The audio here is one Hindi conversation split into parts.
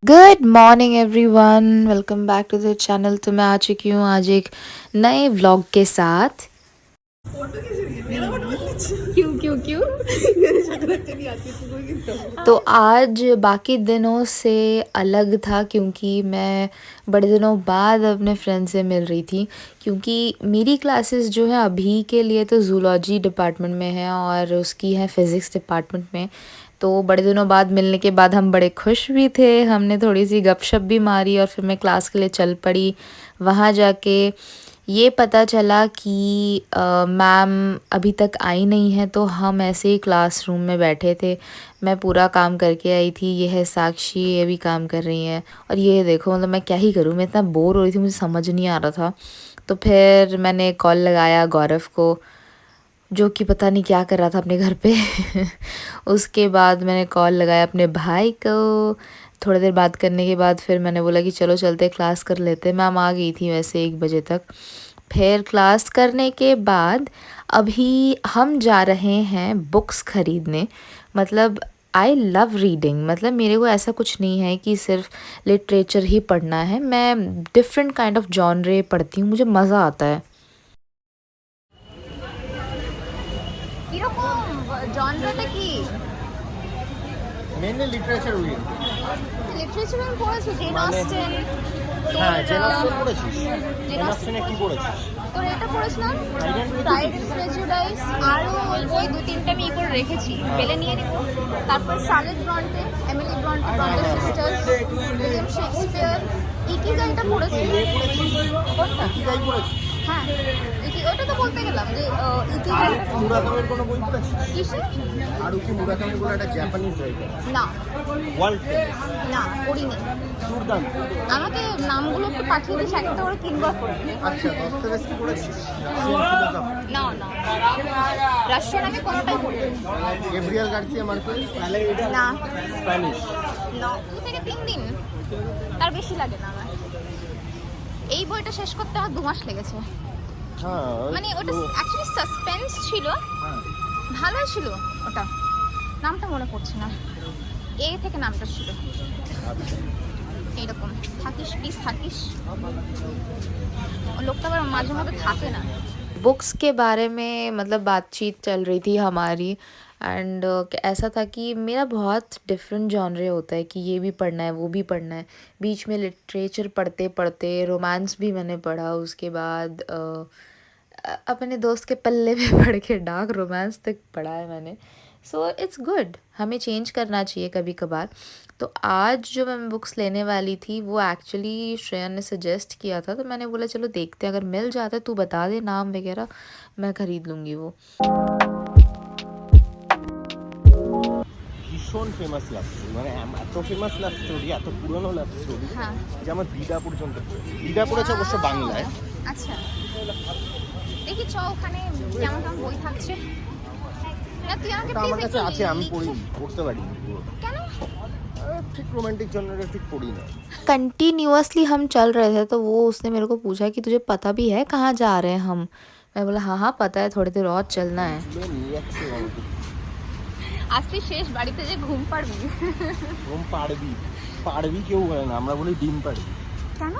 Good morning everyone, welcome back to the channel. तो मैं आ चुकी हूँ आज एक नए व्लॉग के साथ। क्यों क्यों क्यों? तो आज बाकी दिनों से अलग था क्योंकि मैं बड़े दिनों बाद अपने फ्रेंड से मिल रही थी। क्योंकि मेरी क्लासेस जो है अभी के लिए तो जूलॉजी डिपार्टमेंट में है और उसकी है फिज़िक्स डिपार्टमेंट में। तो बड़े दिनों बाद मिलने के बाद हम बड़े खुश भी थे। हमने थोड़ी सी गपशप भी मारी और फिर मैं क्लास के लिए चल पड़ी। वहाँ जाके ये पता चला कि मैम अभी तक आई नहीं है, तो हम ऐसे ही क्लासरूम में बैठे थे। मैं पूरा काम करके आई थी, ये है साक्षी, ये भी काम कर रही है। और ये देखो, मतलब मैं क्या ही करूँ, मैं इतना बोर हो रही थी, मुझे समझ नहीं आ रहा था। तो फिर मैंने कॉल लगाया गौरव को, जो कि पता नहीं क्या कर रहा था अपने घर पे। उसके बाद मैंने कॉल लगाया अपने भाई को। थोड़ी देर बात करने के बाद फिर मैंने बोला कि चलो चलते क्लास कर लेते। मैम आ गई थी वैसे 1 बजे तक। फिर क्लास करने के बाद अभी हम जा रहे हैं बुक्स ख़रीदने। मतलब आई लव रीडिंग, मतलब मेरे को ऐसा कुछ नहीं है कि सिर्फ लिटरेचर ही पढ़ना है। मैं डिफरेंट काइंड ऑफ जॉनरे पढ़ती हूँ, मुझे मज़ा आता है। কিরকম জনরাটা কি? Mainly literature reading. লিটারেচার আমি পড়েছি, জেন মানে অস্টেন। হ্যাঁ, জেন অস্টেন পড়েছিস? জেন অস্টেনে কি পড়েছিস? তোর এটা পড়েছিলাম, প্রাইড এন্ড প্রেজুডাইস। আরও ওই 2-3টা আমি করে রেখেছি, পেলে নিয়ে নিব। তারপর Charlotte Bronte, Emily Bronte, Bronte sisters, William Shakespeare, ইকিগাইটা পড়েছি। কোনটা? ইকিগাই পড়েছিস? হ্যাঁ, ওটা তো বলতে গেলাম যে ইকিগাই। মুরাকামির কোনো বই পড়েছিস? কিসে? হারুকি মুরাকামি বলে একটা জাপানিজ রাইটার, না ওয়ার্ল্ড ফেমাস, না পড়িনি। দুর্দান্ত। আমাকে নামগুলো একটু পাঠিয়ে দিস, একটা করে কিনবার করে। আচ্ছা, দস্তয়েভস্কি পড়েছিস? Russian philosopher. না না, রাশিয়ান আমি কোনটাই পড়ি গ্যাব্রিয়েল গার্সিয়া মার্কেস? না স্প্যানিশ? না, 2 থেকে 3 দিন, তার বেশি লাগে না আমার। এই বইটা শেষ করতে আমার 2 মাস লেগেছে। হ্যাঁ, মানে ওটা অ্যাকচুয়ালি সাসপেন্স ছিল, হ্যাঁ, ভালোই ছিল। ওটা নামটা মনে পড়ছে না, এ থেকে নামটা ছিল আচ্ছা। এইরকম। থাকিস প্লিজ, থাকিস। লোকটা আবার মাঝে মধ্যে থাকে না। बुक्स के बारे में मतलब बातचीत चल रही थी हमारी। एंड ऐसा था कि मेरा बहुत डिफरेंट जॉनरे होता है कि ये भी पढ़ना है, वो भी पढ़ना है। बीच में लिटरेचर पढ़ते पढ़ते रोमांस भी मैंने पढ़ा। उसके बाद अपने दोस्त के पल्ले पे पढ़ के डार्क रोमांस तक पढ़ा है मैंने। सो इट्स गुड, हमें चेंज करना चाहिए कभी कभार। तो आज जो मैं बुक्स लेने वाली थी वो एक्चुअली श्रेया ने सजेस्ट किया था, तो मैंने बोला चलो देखते हैं, अगर मिल जाता है तू बता दे नाम वगैरह, मैं ख़रीद लूँगी वो। ভীষণ ফেমাস লাভ স্টোরি, মানে এত ফেমাস লাভ স্টোরি, এত পুরনো লাভ স্টোরি হ্যাঁ, যে আমার দিদা পর্যন্ত পড়েছে। দিদা পড়েছে অবশ্য বাংলায়। আচ্ছা দেখি চ ওখানে কেমন কেমন বই থাকছে। না তুই আমাকে তা আমার প্লিজ কাছে আছে, আমি পড়ি, পড়তে পারি কেন? ঠিক रोमांटिक जॉनर ठीक पढ़ी ना। कंटिन्यूअसली हम चल रहे थे तो वो उसने मेरे को पूछा कि तुझे पता भी है कहाँ जा रहे हैं हम। मैं बोला हाँ हाँ पता है, थोड़ी देर और चलना है। নিয়ে যাচ্ছে আমাকে। আজকে শেষ, বাড়িতে যে ঘুম পাড়বি। ঘুম পাড়বি? পাড়বি কেউ বলে না, আমরা বলি ডিম পাড়বি। কেন?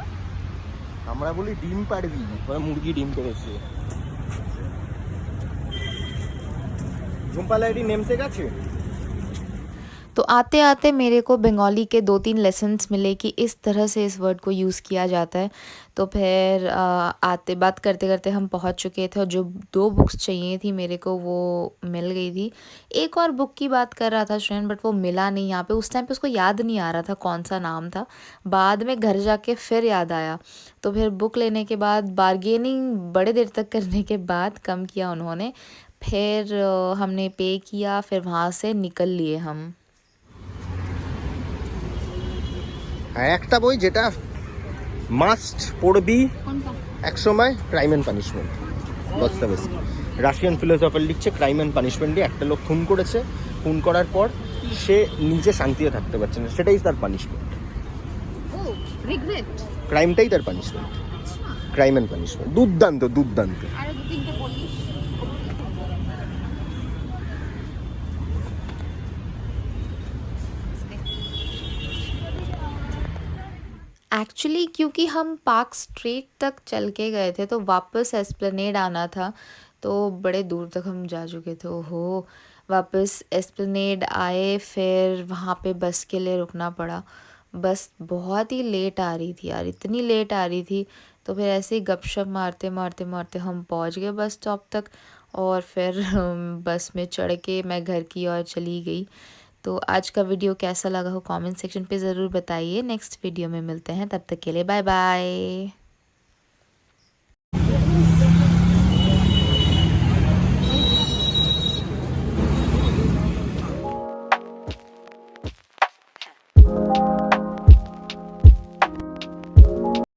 আমরা বলি ডিম পাড়বি, মানে মুরগি ডিম পেড়েছে। ঝুম্পা লাইডি নেমসে গেছে। तो आते आते मेरे को बंगाली के 2-3 लेसन्स मिले कि इस तरह से इस वर्ड को यूज़ किया जाता है। तो फिर आते बात करते करते हम पहुंच चुके थे और जो 2 बुक्स चाहिए थी मेरे को वो मिल गई थी। एक और बुक की बात कर रहा था श्रेयन, बट वो मिला नहीं यहाँ पे। उस टाइम पे उसको याद नहीं आ रहा था कौन सा नाम था। बाद में घर जाके फिर याद आया। तो फिर बुक लेने के बाद बार्गेनिंग बड़े देर तक करने के बाद कम किया उन्होंने। फिर हमने पे किया, फिर वहाँ से निकल लिए हम। আর একটা বই যেটা মাস্ট পড়বি কোনটা? এক সময়, crime and punishment, Dostoevsky. Russian philosopher লিখছে ক্রাইম অ্যান্ড পানিশমেন্ট নিয়ে। একটা লোক খুন করেছে, খুন করার পর সে নিজে শান্তিতে থাকতে পারছে না, সেটাই তার পানিশমেন্ট। ও রিগ্রেট। ক্রাইমটাই তার পানিশমেন্ট। ক্রাইম অ্যান্ড পানিশমেন্ট দুর্দান্ত, দুর্দান্ত। আরো 2-3টে বলিস। एक्चुअली क्योंकि हम पार्क स्ट्रीट तक चल के गए थे तो वापस एस्प्लेनेड आना था, तो बड़े दूर तक हम जा चुके थे। ओहो, वापस एस्प्लेनेड आए, फिर वहाँ पे बस के लिए रुकना पड़ा। बस बहुत ही लेट आ रही थी यार, इतनी लेट आ रही थी। तो फिर ऐसे ही गपशप मारते मारते मारते हम पहुँच गए बस स्टॉप तक, और फिर बस में चढ़ के मैं घर की ओर चली गई। तो आज का वीडियो कैसा लगा हो कमेंट सेक्शन पे ज़रूर बताइए। नेक्स्ट वीडियो में मिलते हैं, तब तक के लिए बाय बाय।